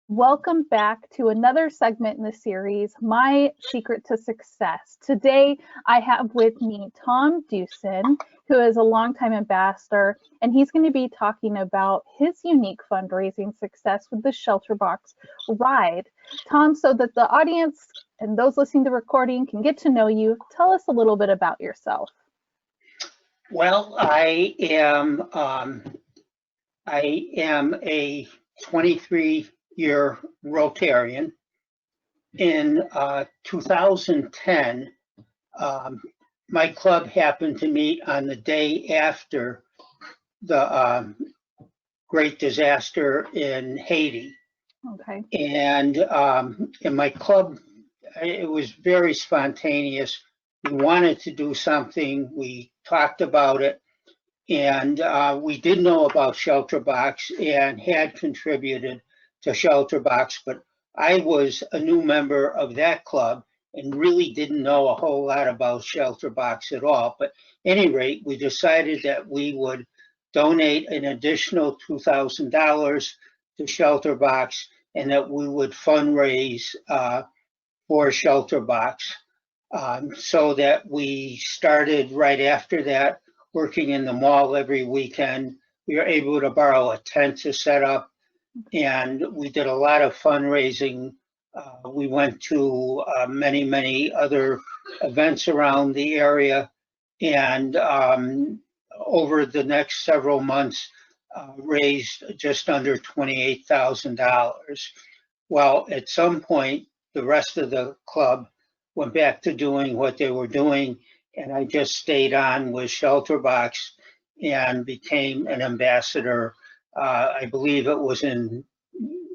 Welcome back to another segment in the series, My Secret to Success. Today, I have with me Tom Deuson, who is a longtime ambassador, and he's going to be talking about his unique fundraising success with the ShelterBox Ride. Tom, so that the audience and those listening to the recording can get to know you, tell us a little bit about yourself. Well, I am a 23-year Rotarian. In 2010, my club happened to meet on the day after the great disaster in Haiti. Okay. And in my club, it was very spontaneous. We wanted to do something. We talked about it. And we did know about ShelterBox and had contributed to ShelterBox, but I was a new member of that club and really didn't know a whole lot about ShelterBox at all. But at any rate, we decided that we would donate an additional $2,000 to ShelterBox and that we would fundraise for ShelterBox. So that we started right after that, working in the mall every weekend. We were able to borrow a tent to set up, and we did a lot of fundraising. We went to many other events around the area, and over the next several months, raised just under $28,000. Well, at some point, the rest of the club went back to doing what they were doing, and I just stayed on with ShelterBox and became an ambassador. I believe it was in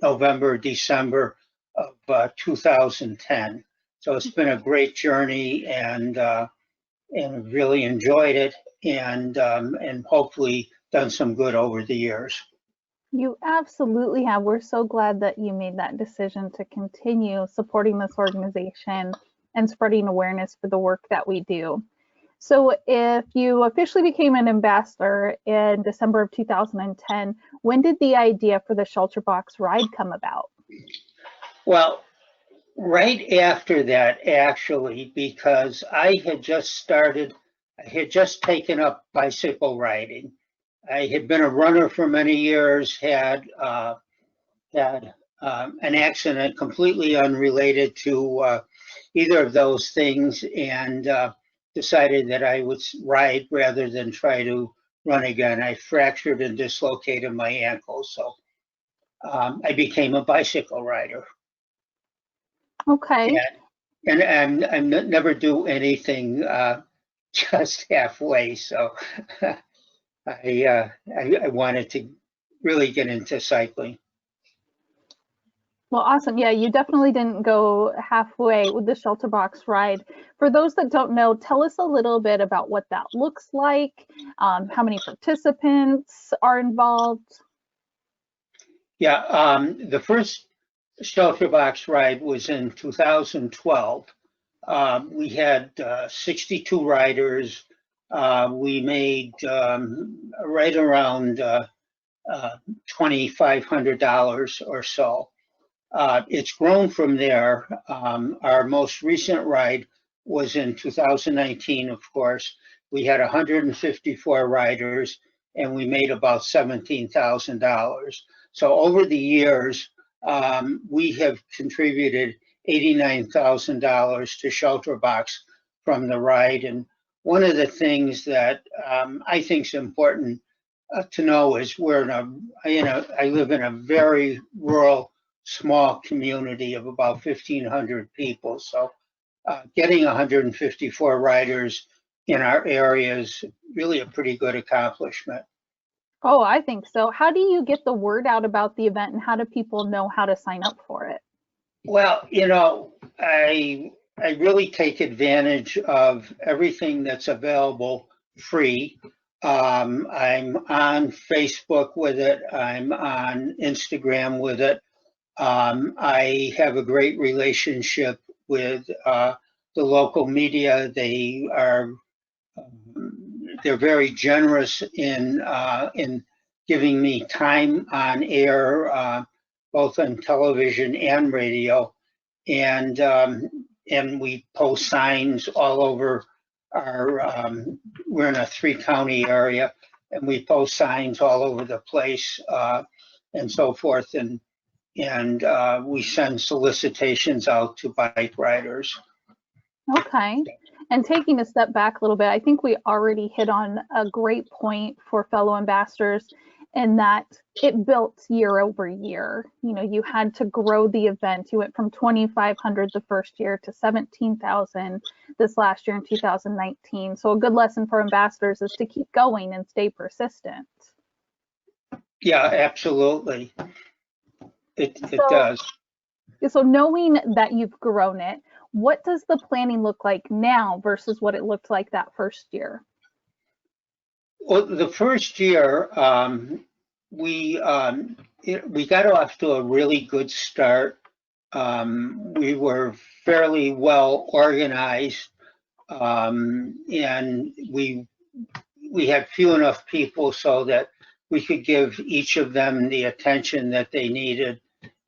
November, December of 2010. So it's been a great journey, and really enjoyed it, and hopefully done some good over the years. You absolutely have. We're so glad that you made that decision to continue supporting this organization and spreading awareness for the work that we do. So if you officially became an ambassador in December of 2010, when did the idea for the ShelterBox Ride come about? Well, right after that, actually, because I had just taken up bicycle riding. I had been a runner for many years, had an accident completely unrelated to either of those things, and decided that I would ride rather than try to run again. I fractured and dislocated my ankle, so I became a bicycle rider. Okay. And never do anything just halfway. So I wanted to really get into cycling. Well, awesome. Yeah, you definitely didn't go halfway with the ShelterBox Ride. For those that don't know, tell us a little bit about what that looks like, how many participants are involved. Yeah, the first ShelterBox Ride was in 2012. We had 62 riders. We made right around $2,500 or so. It's grown from there. Our most recent ride was in 2019, of course. We had 154 riders, and we made about $17,000. So over the years, we have contributed $89,000 to ShelterBox from the ride. And one of the things that I think is important to know is I live in a very rural, small community of about 1,500 people. So getting 154 riders in our area is really a pretty good accomplishment. Oh, I think so. How do you get the word out about the event, and how do people know how to sign up for it? Well, I really take advantage of everything that's available free. I'm on Facebook with it. I'm on Instagram with it. I have a great relationship with the local media. They're very generous in giving me time on air. both on television and radio. And we post signs all over our, we're in a 3-county area, and we post signs all over the place, and so forth. And we send solicitations out to bike riders. Okay. And taking a step back a little bit, I think we already hit on a great point for fellow ambassadors in that it built year over year. You know, you had to grow the event. You went from 2,500 the first year to 17,000 this last year in 2019. So a good lesson for ambassadors is to keep going and stay persistent. Yeah, absolutely. It does. So knowing that you've grown it, what does the planning look like now versus what it looked like that first year? Well, the first year, we got off to a really good start. We were fairly well organized, and we had few enough people so that we could give each of them the attention that they needed.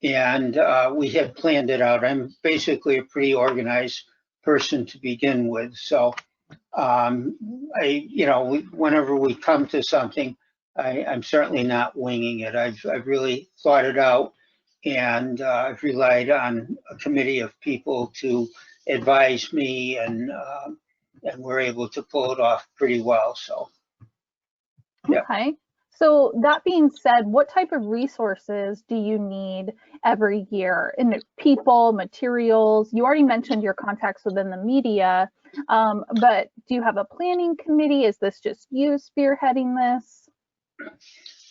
And we had planned it out. I'm basically a pretty organized person to begin with. So, whenever we come to something, I'm certainly not winging it. I've really thought it out, and I've relied on a committee of people to advise me, and we're able to pull it off pretty well. So, yeah. Okay. So that being said, what type of resources do you need every year in people, materials? You already mentioned your contacts within the media, but do you have a planning committee? Is this just you spearheading this?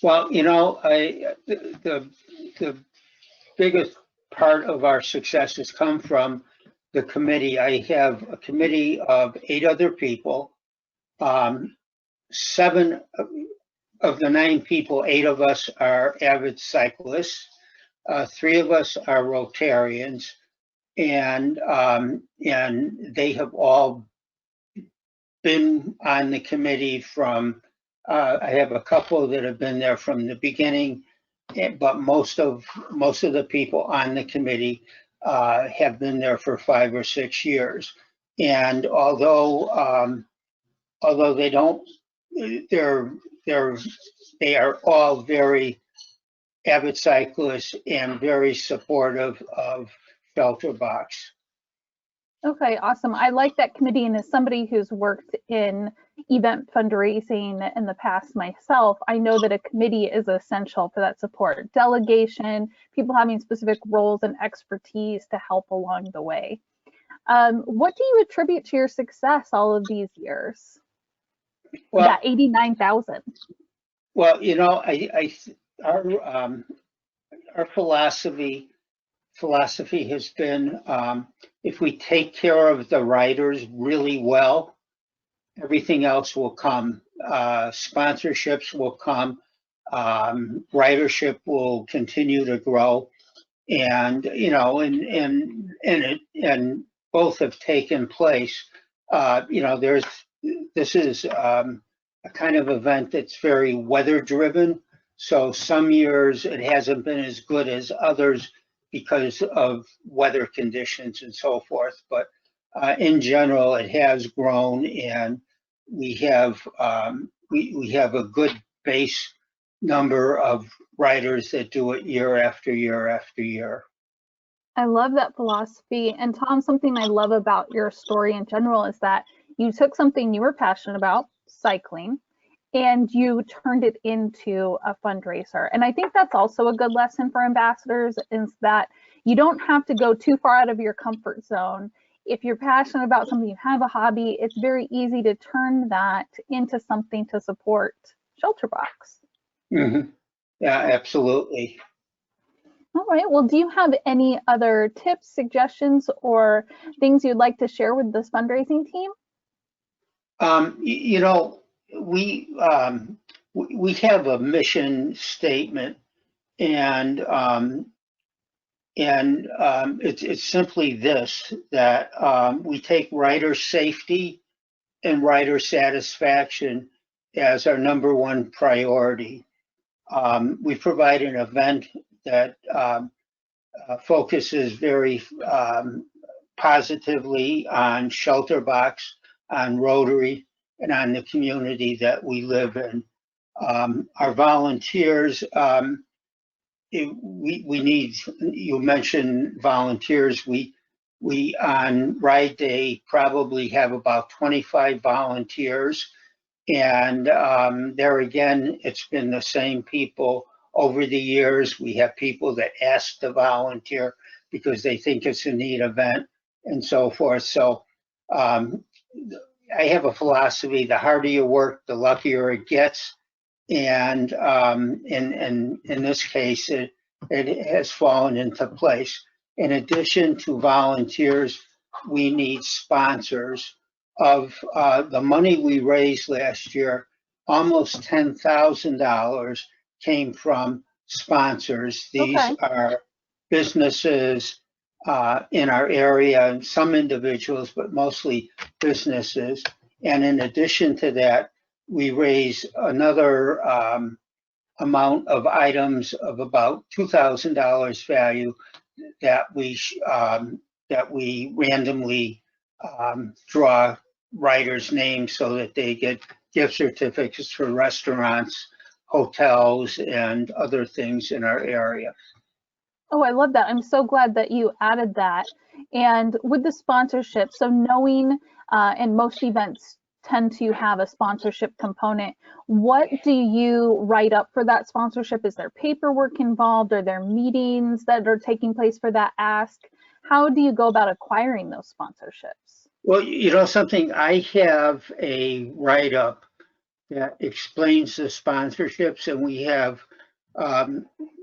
Well, the biggest part of our success has come from the committee. I have a committee of 8 other people. 7 of the 9 people, 8 of us are avid cyclists. 3 of us are Rotarians, and they have all been on the committee from. I have a couple that have been there from the beginning, but most of the people on the committee have been there for 5 or 6 years. And although they don't, they are all very avid cyclists and very supportive of ShelterBox. Okay, awesome. I like that committee, and as somebody who's worked in event fundraising in the past myself, I know that a committee is essential for that support. Delegation, people having specific roles and expertise to help along the way. What do you attribute to your success all of these years? Well, that 89,000. Well, our philosophy has been, if we take care of the riders really well, everything else will come. Sponsorships will come. Ridership will continue to grow, and and both have taken place. This is a kind of event that's very weather driven. So some years it hasn't been as good as others because of weather conditions and so forth. But in general, it has grown, and we have a good base number of riders that do it year after year after year. I love that philosophy. And Tom, something I love about your story in general is that you took something you were passionate about, cycling, and you turned it into a fundraiser. And I think that's also a good lesson for ambassadors, is that you don't have to go too far out of your comfort zone. If you're passionate about something, you have a hobby, it's very easy to turn that into something to support ShelterBox. Mm-hmm. Yeah, absolutely. All right. Well, do you have any other tips, suggestions, or things you'd like to share with this fundraising team? We have a mission statement, and it's simply this, that we take rider safety and rider satisfaction as our #1 priority. We provide an event that focuses very positively on ShelterBox, on Rotary, and on the community that we live in. Our volunteers, we need, you mentioned volunteers. We on Ride Day probably have about 25 volunteers. And there again, it's been the same people over the years. We have people that ask to volunteer because they think it's a neat event and so forth. So I have a philosophy: the harder you work, the luckier it gets. And in this case, it has fallen into place. In addition to volunteers, we need sponsors. Of the money we raised last year, almost $10,000 came from sponsors. These are businesses in our area, and some individuals, but mostly businesses. And in addition to that, we raised another amount of items of about $2,000 value that we randomly draw writers' names so that they get gift certificates for restaurants, hotels, and other things in our area. Oh, I love that. I'm so glad that you added that. And with the sponsorship, so knowing, and most events tend to have a sponsorship component, what do you write up for that sponsorship? Is there paperwork involved? Are there meetings that are taking place for that ask? How do you go about acquiring those sponsorships? Well, you know something, I have a write-up that explains the sponsorships, and we have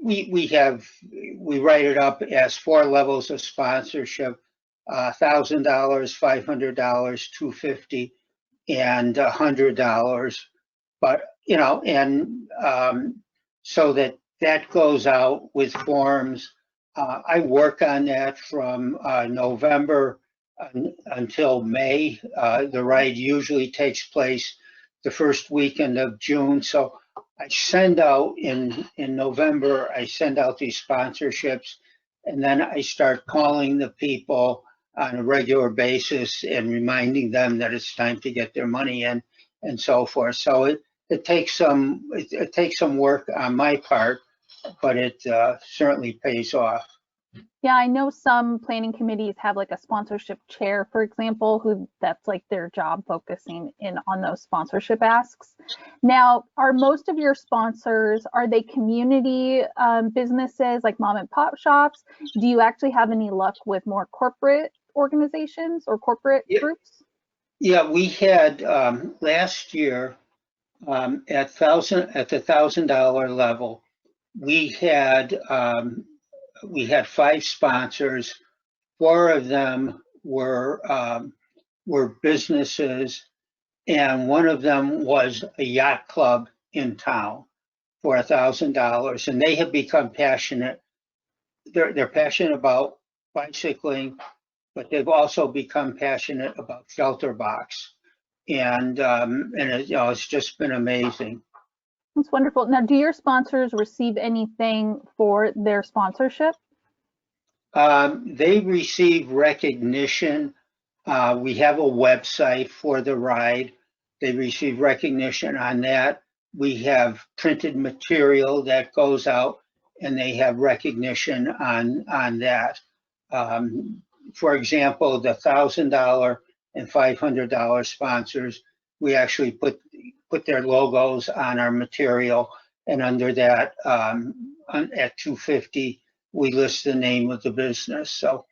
we write it up as 4 levels of sponsorship: $1,000, $500, $250, and $100. But you know, and so that goes out with forms. I work on that from November until May. The ride usually takes place the first weekend of June. So I send out in November, I send out these sponsorships, and then I start calling the people on a regular basis and reminding them that it's time to get their money in and so forth. So it takes some work on my part, but it certainly pays off. Yeah, I know some planning committees have like a sponsorship chair, for example, who that's like their job, focusing in on those sponsorship asks. Now, are most of your sponsors, are they community businesses like mom and pop shops? Do you actually have any luck with more corporate organizations or corporate groups? Yeah, we had last year at the $1,000 level, we had 5 sponsors. 4 of them were businesses, and one of them was a yacht club in town for $1,000. And they have become passionate. They're passionate about bicycling, but they've also become passionate about ShelterBox, and it, you know, it's just been amazing. That's wonderful. Now, do your sponsors receive anything for their sponsorship? They receive recognition. We have a website for the ride. They receive recognition on that. We have printed material that goes out, and they have recognition on that. For example, the $1,000 and $500 sponsors, we actually put their logos on our material, and under that, at $250, we list the name of the business. So,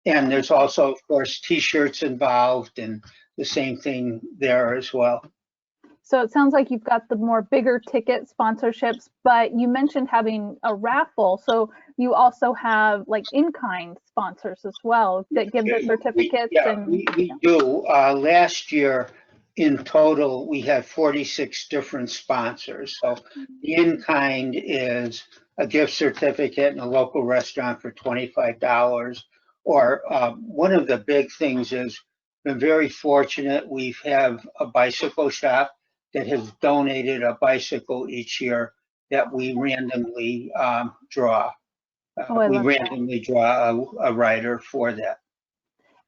and there's also, of course, T-shirts involved, and the same thing there as well. So it sounds like you've got the more bigger ticket sponsorships, but you mentioned having a raffle. So you also have like in-kind sponsors as well that give the certificates. We do. Last year, in total, we had 46 different sponsors. So the in-kind is a gift certificate in a local restaurant for $25. Or one of the big things is, been very fortunate. We have a bicycle shop that has donated a bicycle each year that we randomly draw. Oh, I We love that. randomly draw a rider for that.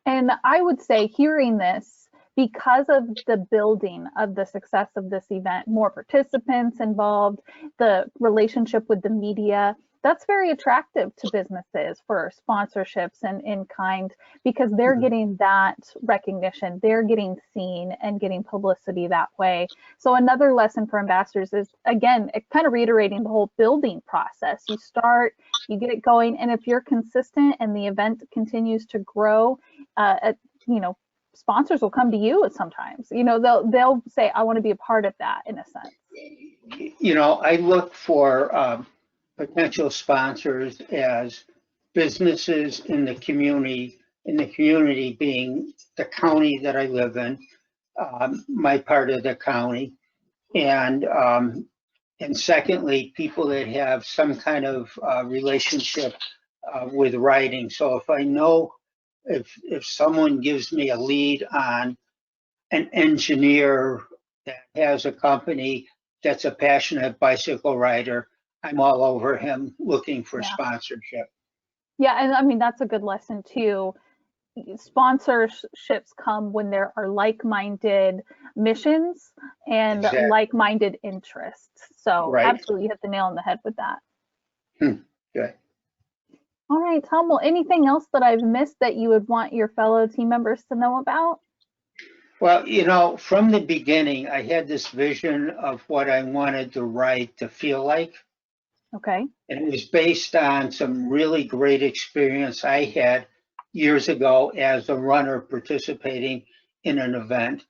And I would say, hearing this, because of the building of the success of this event, more participants involved, the relationship with the media, that's very attractive to businesses for sponsorships and in kind, because they're getting that recognition, they're getting seen and getting publicity that way. So another lesson for ambassadors is, again, kind of reiterating the whole building process. You start, you get it going, and if you're consistent and the event continues to grow, you know, sponsors will come to you sometimes. You know, they'll say, I want to be a part of that, in a sense. You know, I look for potential sponsors as businesses in the community being the county that I live in, my part of the county, and secondly, people that have some kind of relationship with writing. So if I know, if someone gives me a lead on an engineer that has a company that's a passionate bicycle rider, I'm all over him looking for sponsorship. Yeah, and I mean, that's a good lesson too. Sponsorships come when there are like-minded missions and Exactly. like-minded interests. So Right. absolutely hit the nail on the head with that. Good. All right, Tom, well, anything else that I've missed that you would want your fellow team members to know about? Well, you know, from the beginning, I had this vision of what I wanted the ride to feel like. Okay. And it was based on some really great experience I had years ago as a runner participating in an event.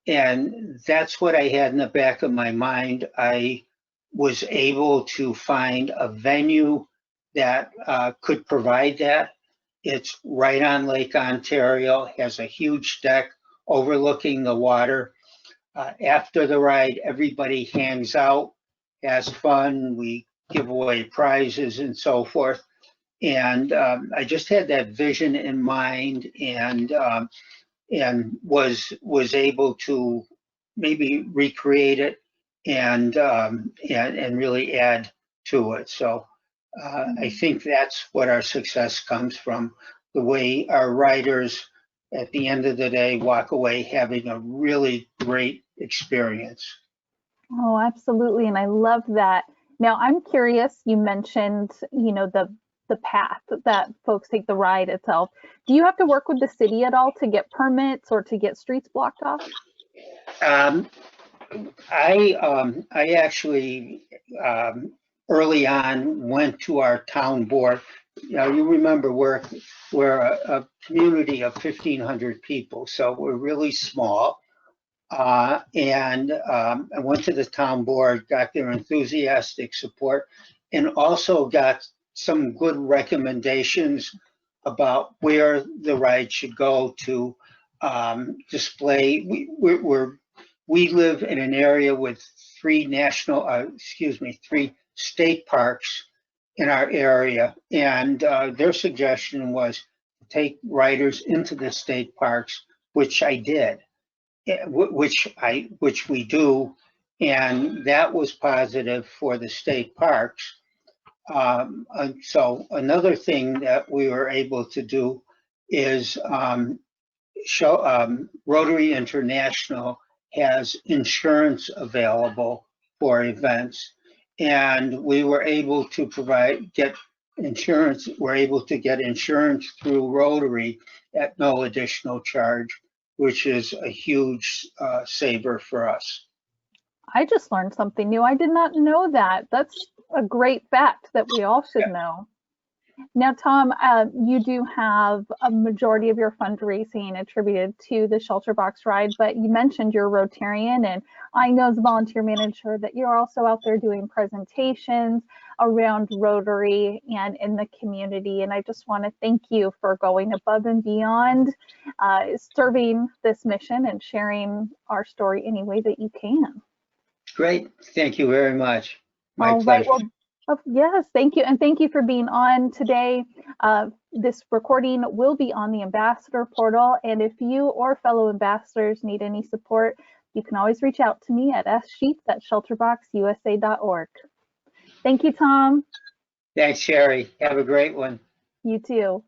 And that's what I had in the back of my mind. I was able to find a venue that could provide that. It's right on Lake Ontario, has a huge deck overlooking the water. After the ride, everybody hangs out, has fun. We give away prizes and so forth. And I just had that vision in mind, and was able to maybe recreate it and really add to it. So I think that's what our success comes from, the way our riders at the end of the day walk away having a really great experience. Oh, absolutely. And I love that. Now, I'm curious, you mentioned, you know, the path that folks take, the ride itself. Do you have to work with the city at all to get permits or to get streets blocked off? Um, I actually early on went to our town board. You know, you remember we're a community of 1,500 people, so we're really small. And I went to the town board, got their enthusiastic support, and also got some good recommendations about where the ride should go to display. We live in an area with three state parks in our area, and their suggestion was to take riders into the state parks, which I did, which we do, and that was positive for the state parks. And so another thing that we were able to do is Rotary International has insurance available for events, and we were able to get insurance. We're able to get insurance through Rotary at no additional charge, which is a huge saver for us. I just learned something new. I did not know that. That's a great fact that we all should know. Now, Tom, you do have a majority of your fundraising attributed to the ShelterBox Ride, but you mentioned you're Rotarian, and I know as a volunteer manager that you're also out there doing presentations around Rotary and in the community. And I just want to thank you for going above and beyond, serving this mission and sharing our story any way that you can. Great. Thank you very much. My All pleasure. right. Well, yes, thank you. And thank you for being on today. This recording will be on the ambassador portal. And if you or fellow ambassadors need any support, you can always reach out to me at ssheets@shelterboxusa.org. Thank you, Tom. Thanks, Sherry. Have a great one. You too.